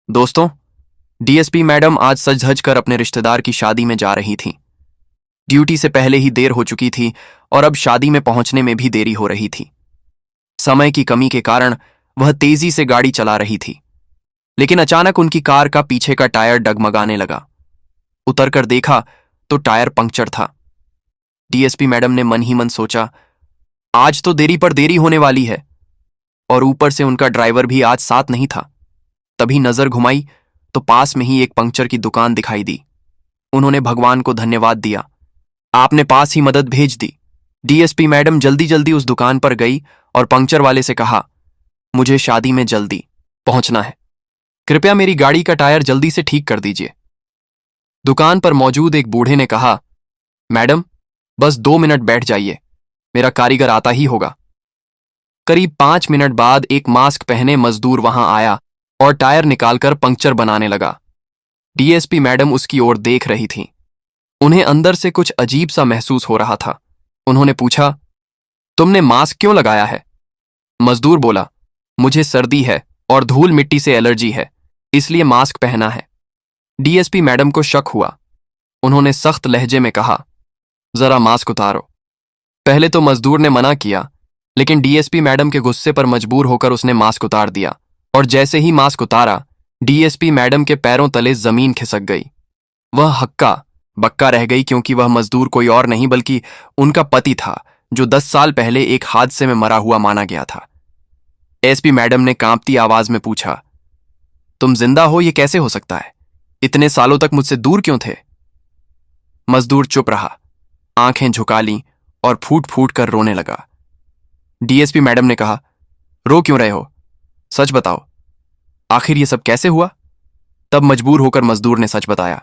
दोस्तों, DSP madam आज सज धज कर अपने रिश्तेदार की शादी में जा रही थी। ड्यूटी से पहले ही देर हो चुकी थी और अब शादी में पहुंचने में भी देरी हो रही थी। समय की कमी के कारण वह तेजी से गाड़ी चला रही थी, लेकिन अचानक उनकी कार का पीछे का टायर डगमगाने लगा। उतरकर देखा तो टायर पंक्चर था। डीएसपी मैडम ने मन ही मन सोचा, आज तो देरी पर देरी होने वाली है, और ऊपर से उनका ड्राइवर भी आज साथ नहीं था। तभी नजर घुमाई तो पास में ही एक पंक्चर की दुकान दिखाई दी। उन्होंने भगवान को धन्यवाद दिया, आपने पास ही मदद भेज दी। डीएसपी मैडम जल्दी जल्दी उस दुकान पर गई और पंक्चर वाले से कहा, मुझे शादी में जल्दी पहुंचना है, कृपया मेरी गाड़ी का टायर जल्दी से ठीक कर दीजिए। दुकान पर मौजूद एक बूढ़े ने कहा, मैडम बस 2 मिनट बैठ जाइए, मेरा कारीगर आता ही होगा। करीब 5 मिनट बाद एक मास्क पहने मजदूर वहां आया और टायर निकालकर पंक्चर बनाने लगा। डीएसपी मैडम उसकी ओर देख रही थीं। उन्हें अंदर से कुछ अजीब सा महसूस हो रहा था। उन्होंने पूछा, तुमने मास्क क्यों लगाया है? मजदूर बोला, मुझे सर्दी है और धूल मिट्टी से एलर्जी है, इसलिए मास्क पहना है। डीएसपी मैडम को शक हुआ। उन्होंने सख्त लहजे में कहा, जरा मास्क उतारो। पहले तो मजदूर ने मना किया, लेकिन डीएसपी मैडम के गुस्से पर मजबूर होकर उसने मास्क उतार दिया, और जैसे ही मास्क उतारा, डीएसपी मैडम के पैरों तले जमीन खिसक गई। वह हक्का बक्का रह गई, क्योंकि वह मजदूर कोई और नहीं बल्कि उनका पति था, जो 10 साल पहले एक हादसे में मरा हुआ माना गया था। एसपी मैडम ने कांपती आवाज में पूछा, तुम जिंदा हो, ये कैसे हो सकता है? इतने सालों तक मुझसे दूर क्यों थे? मजदूर चुप रहा, आंखें झुका लीं और फूट फूट कर रोने लगा। डीएसपी मैडम ने कहा, रो क्यों रहे हो? सच बताओ, आखिर ये सब कैसे हुआ? तब मजबूर होकर मजदूर ने सच बताया,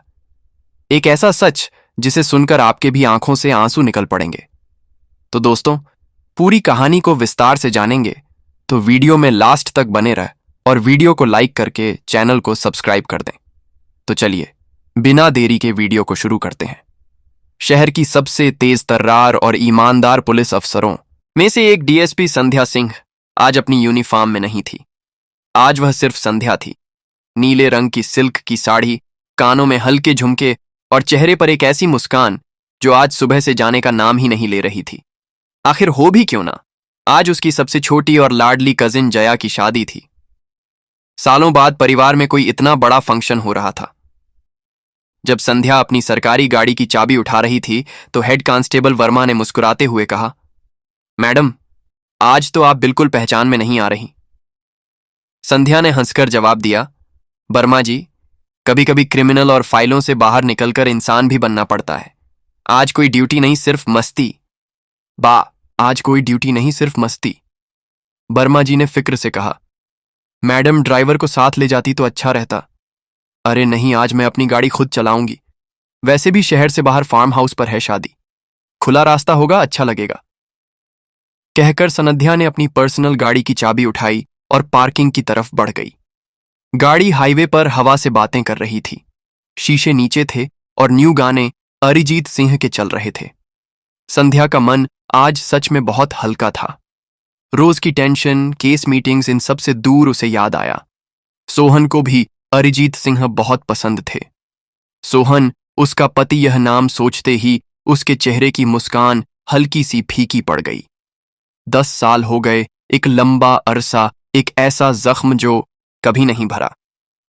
एक ऐसा सच जिसे सुनकर आपके भी आंखों से आंसू निकल पड़ेंगे। तो दोस्तों, पूरी कहानी को विस्तार से जानेंगे तो वीडियो में लास्ट तक बने रह और वीडियो को लाइक करके चैनल को सब्सक्राइब कर दें। तो चलिए बिना देरी के वीडियो को शुरू करते हैं। शहर की सबसे तेज तर्रार और ईमानदार पुलिस अफसरों में से एक डीएसपी संध्या सिंह आज अपनी यूनिफॉर्म में नहीं थी। आज वह सिर्फ संध्या थी। नीले रंग की सिल्क की साड़ी, कानों में हल्के झुमके और चेहरे पर एक ऐसी मुस्कान जो आज सुबह से जाने का नाम ही नहीं ले रही थी। आखिर हो भी क्यों ना, आज उसकी सबसे छोटी और लाडली कजिन जया की शादी थी। सालों बाद परिवार में कोई इतना बड़ा फंक्शन हो रहा था। जब संध्या अपनी सरकारी गाड़ी की चाबी उठा रही थी तो हेड कांस्टेबल वर्मा ने मुस्कुराते हुए कहा, मैडम आज तो आप बिल्कुल पहचान में नहीं आ रही। संध्या ने हंसकर जवाब दिया, वर्मा जी, कभी कभी क्रिमिनल और फाइलों से बाहर निकलकर इंसान भी बनना पड़ता है। आज कोई ड्यूटी नहीं, सिर्फ मस्ती। आज कोई ड्यूटी नहीं, सिर्फ मस्ती। वर्मा जी ने फिक्र से कहा, मैडम ड्राइवर को साथ ले जाती तो अच्छा रहता। अरे नहीं, आज मैं अपनी गाड़ी खुद चलाऊंगी। वैसे भी शहर से बाहर फार्म हाउस पर है शादी, खुला रास्ता होगा, अच्छा लगेगा। कहकर संध्या ने अपनी पर्सनल गाड़ी की चाबी उठाई और पार्किंग की तरफ बढ़ गई। गाड़ी हाईवे पर हवा से बातें कर रही थी। शीशे नीचे थे और न्यू गाने अरिजीत सिंह के चल रहे थे। संध्या का मन आज सच में बहुत हल्का था। रोज की टेंशन, केस मीटिंग्स, इन सब से दूर उसे याद आया, सोहन को भी अरिजीत सिंह बहुत पसंद थे। सोहन, उसका पति, यह नाम सोचते ही उसके चेहरे की मुस्कान हल्की सी फीकी पड़ गई। 10 साल हो गए, एक लंबा अरसा, एक ऐसा जख्म जो कभी नहीं भरा।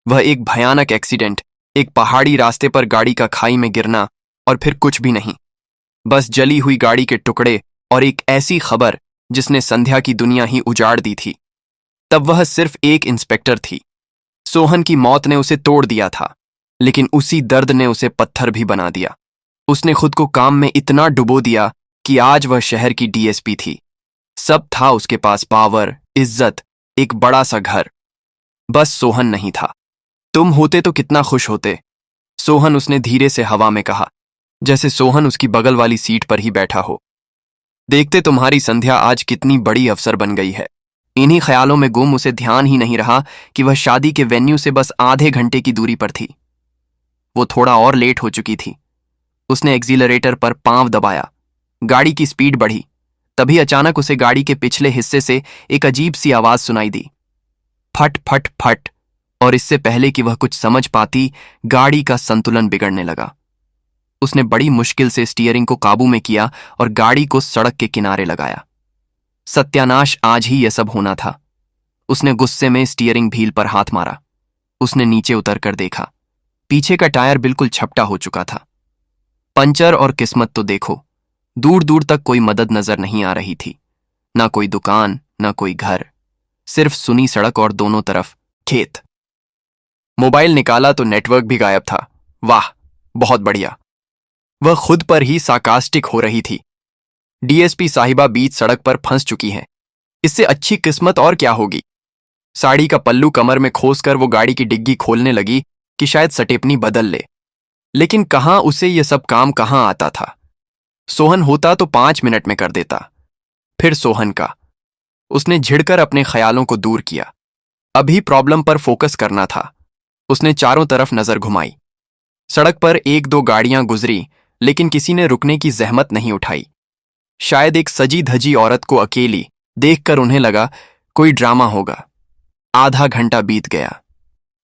वह एक भयानक एक्सीडेंट, एक पहाड़ी रास्ते पर गाड़ी का खाई में गिरना, और फिर कुछ भी नहीं, बस जली हुई गाड़ी के टुकड़े और एक ऐसी खबर जिसने संध्या की दुनिया ही उजाड़ दी थी। तब वह सिर्फ एक इंस्पेक्टर थी। सोहन की मौत ने उसे तोड़ दिया था, लेकिन उसी दर्द ने उसे पत्थर भी बना दिया। उसने खुद को काम में इतना डुबो दिया कि आज वह शहर की डीएसपी थी। सब था उसके पास, पावर, इज्जत, एक बड़ा सा घर। बस सोहन नहीं था। तुम होते तो कितना खुश होते, सोहन, उसने धीरे से हवा में कहा, जैसे सोहन उसकी बगल वाली सीट पर ही बैठा हो। देखते तुम्हारी संध्या आज कितनी बड़ी अफसर बन गई है। इन्हीं ख्यालों में गुम उसे ध्यान ही नहीं रहा कि वह शादी के वेन्यू से बस आधे घंटे की दूरी पर थी। वो थोड़ा और लेट हो चुकी थी। उसने एक्सीलरेटर पर पांव दबाया, गाड़ी की स्पीड बढ़ी। तभी अचानक उसे गाड़ी के पिछले हिस्से से एक अजीब सी आवाज सुनाई दी, फट फट फट। और इससे पहले कि वह कुछ समझ पाती, गाड़ी का संतुलन बिगड़ने लगा। उसने बड़ी मुश्किल से स्टीयरिंग को काबू में किया और गाड़ी को सड़क के किनारे लगाया। सत्यानाश, आज ही यह सब होना था। उसने गुस्से में स्टीयरिंग व्हील पर हाथ मारा। उसने नीचे उतरकर देखा। पीछे का टायर बिल्कुल झपटा हो चुका था। पंचर, और किस्मत तो देखो, दूर दूर तक कोई मदद नजर नहीं आ रही थी। ना कोई दुकान, ना कोई घर, सिर्फ सुनी सड़क और दोनों तरफ खेत। मोबाइल निकाला तो नेटवर्क भी गायब था। वाह, बहुत बढ़िया। वह खुद पर ही सार्कास्टिक हो रही थी। डीएसपी साहिबा बीच सड़क पर फंस चुकी हैं। इससे अच्छी किस्मत और क्या होगी। साड़ी का पल्लू कमर में खोसकर वो गाड़ी की डिग्गी खोलने लगी कि शायद सटेपनी बदल ले। लेकिन कहाँ उसे ये सब काम कहाँ आता था। सोहन होता तो 5 मिनट में कर देता। फिर सोहन का। उसने झिड़कर अपने ख्यालों को दूर किया। अभी प्रॉब्लम पर फोकस करना था। उसने चारों तरफ नजर घुमाई। सड़क पर 1-2 गाड़ियां गुजरी, लेकिन किसी ने रुकने की जहमत नहीं उठाई। शायद एक सजी धजी औरत को अकेली देखकर उन्हें लगा कोई ड्रामा होगा। आधा घंटा बीत गया।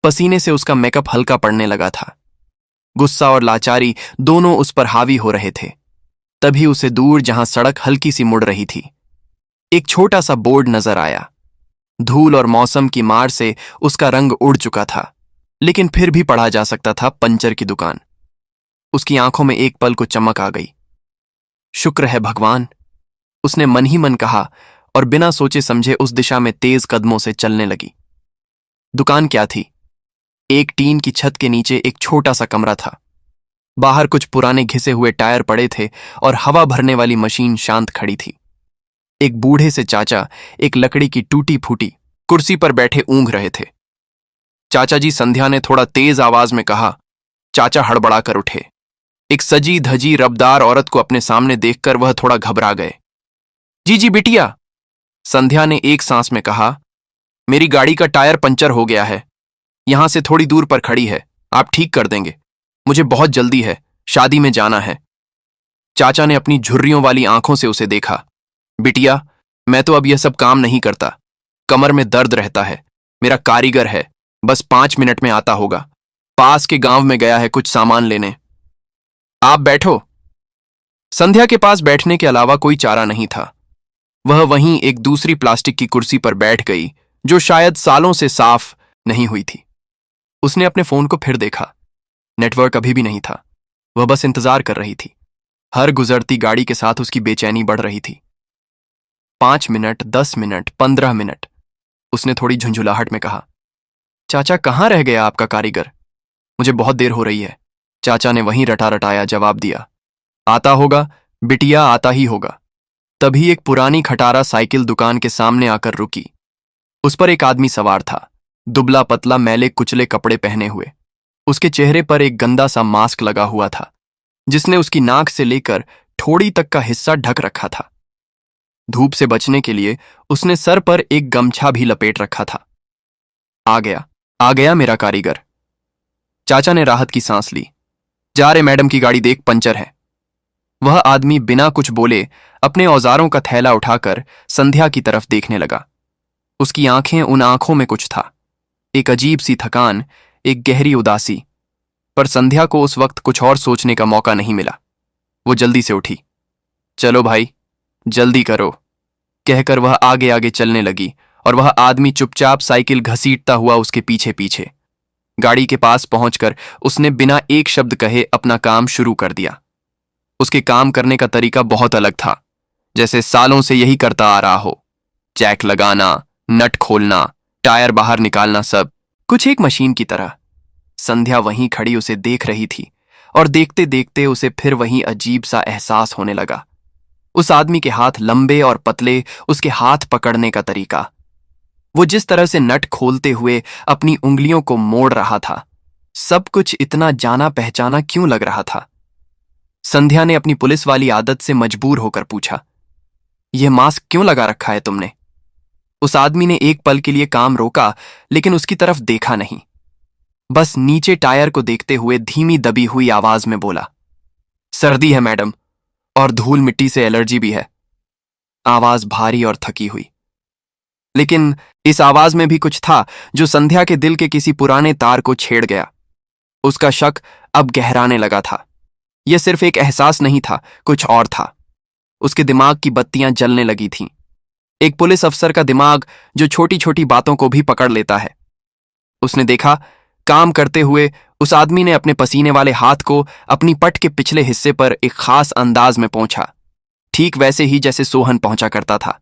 पसीने से उसका मेकअप हल्का पड़ने लगा था। गुस्सा और लाचारी दोनों उस पर हावी हो रहे थे। तभी उसे दूर, जहां सड़क हल्की सी मुड़ रही थी, एक छोटा सा बोर्ड नजर आया। धूल और मौसम की मार से उसका रंग उड़ चुका था, लेकिन फिर भी पढ़ा जा सकता था, पंचर की दुकान। उसकी आंखों में एक पल को चमक आ गई। शुक्र है भगवान, उसने मन ही मन कहा, और बिना सोचे समझे उस दिशा में तेज कदमों से चलने लगी। दुकान क्या थी? एक टीन की छत के नीचे एक छोटा सा कमरा था। बाहर कुछ पुराने घिसे हुए टायर पड़े थे और हवा भरने वाली मशीन शांत खड़ी थी। एक बूढ़े से चाचा एक लकड़ी की टूटी फूटी कुर्सी पर बैठे ऊँघ रहे थे। चाचा जी, संध्या ने थोड़ा तेज आवाज में कहा। चाचा हड़बड़ा कर उठे। एक सजी धजी रबदार औरत को अपने सामने देखकर वह थोड़ा घबरा गए। जी जी बिटिया, संध्या ने एक सांस में कहा। मेरी गाड़ी का टायर पंचर हो गया है, यहां से थोड़ी दूर पर खड़ी है, आप ठीक कर देंगे। मुझे बहुत जल्दी है, शादी में जाना है। चाचा ने अपनी झुर्रियों वाली आंखों से उसे देखा। बिटिया, मैं तो अब यह सब काम नहीं करता, कमर में दर्द रहता है। मेरा कारीगर है, बस 5 मिनट में आता होगा। पास के गांव में गया है कुछ सामान लेने। आप बैठो। संध्या के पास बैठने के अलावा कोई चारा नहीं था। वह वहीं एक दूसरी प्लास्टिक की कुर्सी पर बैठ गई, जो शायद सालों से साफ नहीं हुई थी। उसने अपने फोन को फिर देखा। नेटवर्क अभी भी नहीं था। वह बस इंतजार कर रही थी। हर गुजरती गाड़ी के साथ उसकी बेचैनी बढ़ रही थी। 5 मिनट, 10 मिनट, 15 मिनट। उसने थोड़ी झुंझुलाहट में कहा, चाचा कहाँ रह गया आपका कारीगर? मुझे बहुत देर हो रही है। चाचा ने वहीं रटा रटाया जवाब दिया। आता होगा बिटिया, आता ही होगा। तभी एक पुरानी खटारा साइकिल दुकान के सामने आकर रुकी। उस पर एक आदमी सवार था, दुबला पतला, मैले कुचले कपड़े पहने हुए। उसके चेहरे पर एक गंदा सा मास्क लगा हुआ था, जिसने उसकी नाक से लेकर ठोड़ी तक का हिस्सा ढक रखा था। धूप से बचने के लिए उसने सर पर एक गमछा भी लपेट रखा था। आ गया मेरा कारीगर। चाचा ने राहत की सांस ली। जा रे मैडम की गाड़ी देख, पंचर है। वह आदमी बिना कुछ बोले अपने औजारों का थैला उठाकर संध्या की तरफ देखने लगा। उसकी आंखें, उन आंखों में कुछ था, एक अजीब सी थकान, एक गहरी उदासी। पर संध्या को उस वक्त कुछ और सोचने का मौका नहीं मिला। वो जल्दी से उठी। चलो भाई, जल्दी करो, कहकर वह आगे आगे चलने लगी और वह आदमी चुपचाप साइकिल घसीटता हुआ उसके पीछे पीछे। गाड़ी के पास पहुंचकर उसने बिना एक शब्द कहे अपना काम शुरू कर दिया। उसके काम करने का तरीका बहुत अलग था, जैसे सालों से यही करता आ रहा हो। जैक लगाना, नट खोलना, टायर बाहर निकालना, सब कुछ एक मशीन की तरह। संध्या वहीं खड़ी उसे देख रही थी और देखते देखते उसे फिर वहीं अजीब सा एहसास होने लगा। उस आदमी के हाथ लंबे और पतले, उसके हाथ पकड़ने का तरीका, वो जिस तरह से नट खोलते हुए अपनी उंगलियों को मोड़ रहा था, सब कुछ इतना जाना पहचाना क्यों लग रहा था। संध्या ने अपनी पुलिस वाली आदत से मजबूर होकर पूछा, यह मास्क क्यों लगा रखा है तुमने? उस आदमी ने एक पल के लिए काम रोका, लेकिन उसकी तरफ देखा नहीं। बस नीचे टायर को देखते हुए धीमी दबी हुई आवाज में बोला, सर्दी है मैडम, और धूल मिट्टी से एलर्जी भी है। आवाज भारी और थकी हुई। लेकिन इस आवाज में भी कुछ था जो संध्या के दिल के किसी पुराने तार को छेड़ गया। उसका शक अब गहराने लगा था। यह सिर्फ एक एहसास नहीं था, कुछ और था। उसके दिमाग की बत्तियां जलने लगी थीं। एक पुलिस अफसर का दिमाग जो छोटी छोटी बातों को भी पकड़ लेता है। उसने देखा, काम करते हुए उस आदमी ने अपने पसीने वाले हाथ को अपनी पट के पिछले हिस्से पर एक खास अंदाज में पहुंचा, ठीक वैसे ही जैसे सोहन पहुंचा करता था।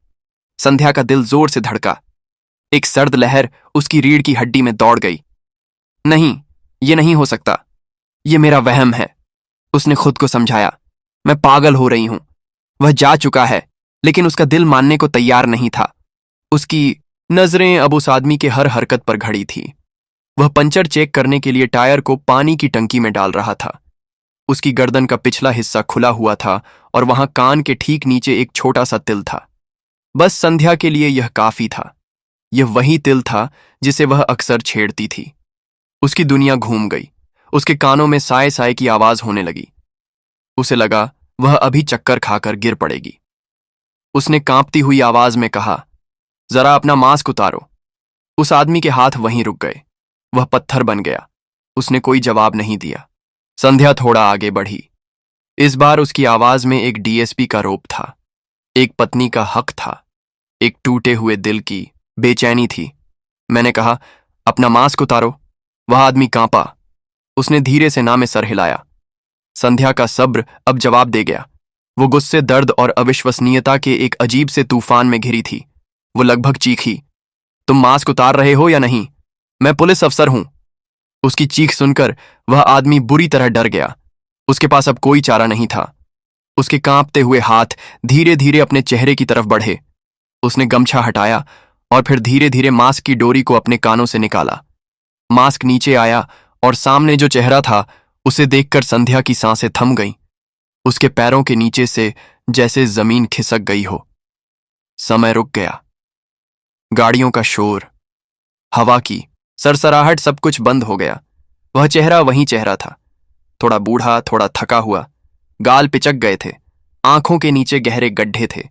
संध्या का दिल जोर से धड़का। एक सर्द लहर उसकी रीढ़ की हड्डी में दौड़ गई। नहीं, ये नहीं हो सकता, ये मेरा वहम है, उसने खुद को समझाया। मैं पागल हो रही हूं। वह जा चुका है, लेकिन उसका दिल मानने को तैयार नहीं था। उसकी नजरें अब उस आदमी के हर हरकत पर घड़ी थी। वह पंचर चेक करने के लिए टायर को पानी की टंकी में डाल रहा था। उसकी गर्दन का पिछला हिस्सा खुला हुआ था और वहां कान के ठीक नीचे एक छोटा सा तिल था। बस संध्या के लिए यह काफी था। यह वही तिल था जिसे वह अक्सर छेड़ती थी। उसकी दुनिया घूम गई। उसके कानों में साए साए की आवाज होने लगी। उसे लगा वह अभी चक्कर खाकर गिर पड़ेगी। उसने कांपती हुई आवाज में कहा, जरा अपना मास्क उतारो। उस आदमी के हाथ वहीं रुक गए। वह पत्थर बन गया। उसने कोई जवाब नहीं दिया। संध्या थोड़ा आगे बढ़ी। इस बार उसकी आवाज में एक डीएसपी का रोप था, एक पत्नी का हक था, एक टूटे हुए दिल की बेचैनी थी। मैंने कहा, अपना मास्क उतारो। वह आदमी कांपा। उसने धीरे से ना में सर हिलाया। संध्या का सब्र अब जवाब दे गया। वो गुस्से, दर्द और अविश्वसनीयता के एक अजीब से तूफान में घिरी थी। वो लगभग चीखी, तुम मास्क उतार रहे हो या नहीं? मैं पुलिस अफसर हूं। उसकी चीख सुनकर वह आदमी बुरी तरह डर गया। उसके पास अब कोई चारा नहीं था। उसके कांपते हुए हाथ धीरे धीरे अपने चेहरे की तरफ बढ़े। उसने गमछा हटाया और फिर धीरे धीरे मास्क की डोरी को अपने कानों से निकाला। मास्क नीचे आया और सामने जो चेहरा था उसे देखकर संध्या की सांसें थम गईं। उसके पैरों के नीचे से जैसे जमीन खिसक गई हो। समय रुक गया। गाड़ियों का शोर, हवा की सरसराहट, सब कुछ बंद हो गया। वह चेहरा वही चेहरा था, थोड़ा बूढ़ा, थोड़ा थका हुआ। गाल पिचक गए थे, आंखों के नीचे गहरे गड्ढे थे,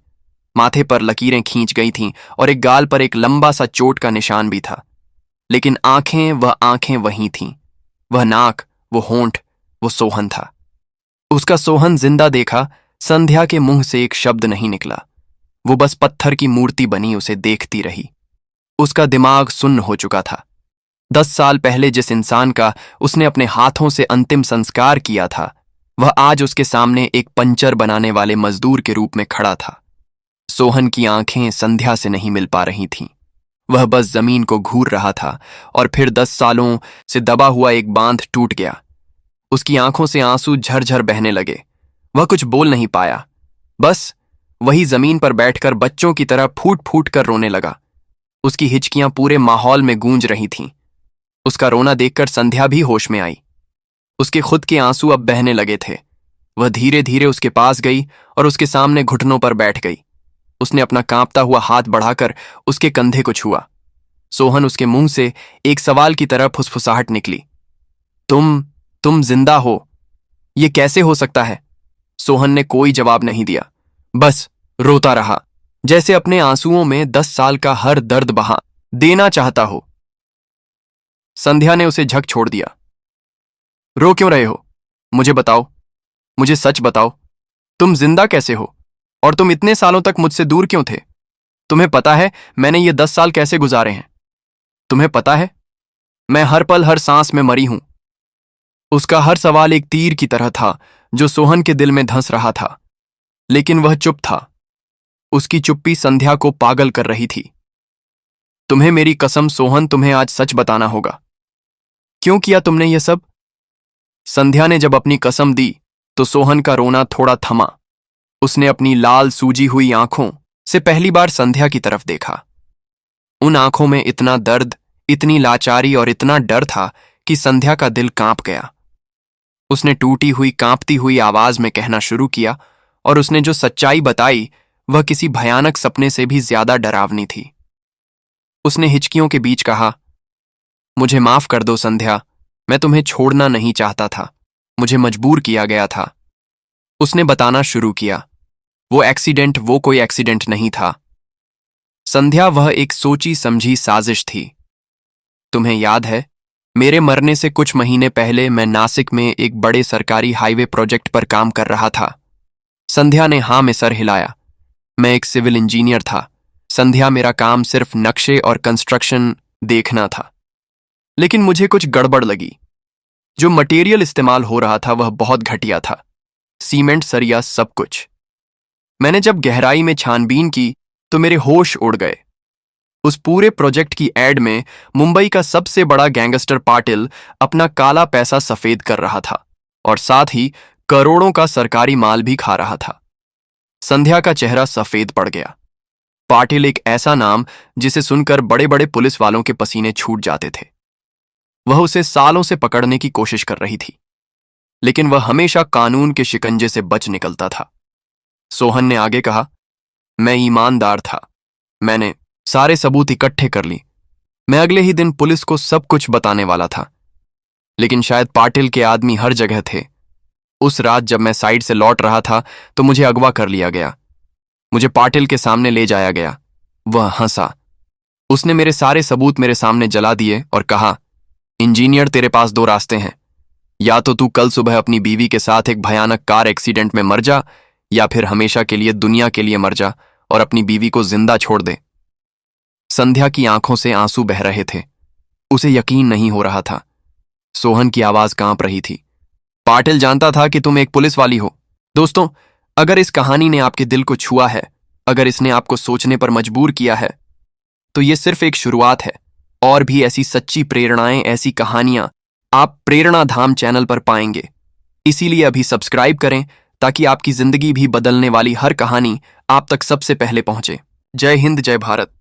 माथे पर लकीरें खींच गई थीं और एक गाल पर एक लंबा सा चोट का निशान भी था। लेकिन वह आंखें वही थीं। वह नाक, वो होंठ, वो सोहन था। उसका सोहन जिंदा देखा। संध्या के मुंह से एक शब्द नहीं निकला। वो बस पत्थर की मूर्ति बनी उसे देखती रही। उसका दिमाग सुन्न हो चुका था। 10 साल पहले जिस इंसान का उसने अपने हाथों से अंतिम संस्कार किया था, वह आज उसके सामने एक पंचर बनाने वाले मजदूर के रूप में खड़ा था। सोहन की आंखें संध्या से नहीं मिल पा रही थीं। वह बस जमीन को घूर रहा था और फिर 10 सालों से दबा हुआ एक बांध टूट गया। उसकी आंखों से आंसू झरझर बहने लगे। वह कुछ बोल नहीं पाया, बस वही जमीन पर बैठकर बच्चों की तरह फूट फूट कर रोने लगा। उसकी हिचकियां पूरे माहौल में गूंज रही थीं। उसका रोना देखकर संध्या भी होश में आई। उसके खुद के आंसू अब बहने लगे थे। वह धीरे धीरे उसके पास गई और उसके सामने घुटनों पर बैठ गई। उसने अपना कांपता हुआ हाथ बढ़ाकर उसके कंधे को छुआ। सोहन, उसके मुंह से एक सवाल की तरह फुसफुसाहट निकली, तुम जिंदा हो? ये कैसे हो सकता है? सोहन ने कोई जवाब नहीं दिया, बस रोता रहा, जैसे अपने आंसुओं में 10 साल का हर दर्द बहा देना चाहता हो। संध्या ने उसे झक छोड़ दिया। रो क्यों रहे हो? मुझे बताओ, मुझे सच बताओ। तुम जिंदा कैसे हो? और तुम इतने सालों तक मुझसे दूर क्यों थे? तुम्हें पता है मैंने ये 10 साल कैसे गुजारे हैं? तुम्हें पता है मैं हर पल, हर सांस में मरी हूं। उसका हर सवाल एक तीर की तरह था जो सोहन के दिल में धंस रहा था, लेकिन वह चुप था। उसकी चुप्पी संध्या को पागल कर रही थी। तुम्हें मेरी कसम सोहन, तुम्हें आज सच बताना होगा। क्यों किया तुमने ये सब? संध्या ने जब अपनी कसम दी तो सोहन का रोना थोड़ा थमा। उसने अपनी लाल सूजी हुई आंखों से पहली बार संध्या की तरफ देखा। उन आंखों में इतना दर्द, इतनी लाचारी और इतना डर था कि संध्या का दिल कांप गया। उसने टूटी हुई, कांपती हुई आवाज में कहना शुरू किया, और उसने जो सच्चाई बताई वह किसी भयानक सपने से भी ज्यादा डरावनी थी। उसने हिचकियों के बीच कहा, मुझे माफ कर दो संध्या, मैं तुम्हें छोड़ना नहीं चाहता था, मुझे मजबूर किया गया था। उसने बताना शुरू किया, वो कोई एक्सीडेंट नहीं था। संध्या वह एक सोची समझी साजिश थी। तुम्हें याद है, मेरे मरने से कुछ महीने पहले मैं नासिक में एक बड़े सरकारी हाईवे प्रोजेक्ट पर काम कर रहा था। संध्या ने हाँ में सर हिलाया। मैं एक सिविल इंजीनियर था। संध्या, मेरा काम सिर्फ नक्शे और कंस्ट्रक्शन देखना था। लेकिन मुझे कुछ गड़बड़ लगी। जो मटेरियल इस्तेमाल हो रहा था वह बहुत घटिया था। सीमेंट, सरिया, सब कुछ। मैंने जब गहराई में छानबीन की तो मेरे होश उड़ गए। उस पूरे प्रोजेक्ट की एड में मुंबई का सबसे बड़ा गैंगस्टर पाटिल अपना काला पैसा सफेद कर रहा था और साथ ही करोड़ों का सरकारी माल भी खा रहा था। संध्या का चेहरा सफेद पड़ गया। पाटिल एक ऐसा नाम जिसे सुनकर बड़े बड़े पुलिस वालों के पसीने छूट जाते थे। वह उसे सालों से पकड़ने की कोशिश कर रही थी, लेकिन वह हमेशा कानून के शिकंजे से बच निकलता था। सोहन ने आगे कहा, मैं ईमानदार था। मैंने सारे सबूत इकट्ठे कर ली। मैं अगले ही दिन पुलिस को सब कुछ बताने वाला था, लेकिन शायद पाटिल के आदमी हर जगह थे। उस रात जब मैं साइड से लौट रहा था तो मुझे अगवा कर लिया गया। मुझे पाटिल के सामने ले जाया गया। वह हंसा। उसने मेरे सारे सबूत मेरे सामने जला दिए और कहा, इंजीनियर, तेरे पास दो रास्ते हैं। या तो तू कल सुबह अपनी बीवी के साथ एक भयानक कार एक्सीडेंट में मर जा, या फिर हमेशा के लिए दुनिया के लिए मर जा और अपनी बीवी को जिंदा छोड़ दे। संध्या की आंखों से आंसू बह रहे थे। उसे यकीन नहीं हो रहा था। सोहन की आवाज कांप रही थी, पाटिल जानता था कि तुम एक पुलिस वाली हो। दोस्तों, अगर इस कहानी ने आपके दिल को छुआ है, अगर इसने आपको सोचने पर मजबूर किया है, तो ये सिर्फ एक शुरुआत है। और भी ऐसी सच्ची प्रेरणाएं, ऐसी कहानियां आप प्रेरणा धाम चैनल पर पाएंगे। इसीलिए अभी सब्सक्राइब करें ताकि आपकी जिंदगी भी बदलने वाली हर कहानी आप तक सबसे पहले पहुंचे। जय हिंद, जय भारत।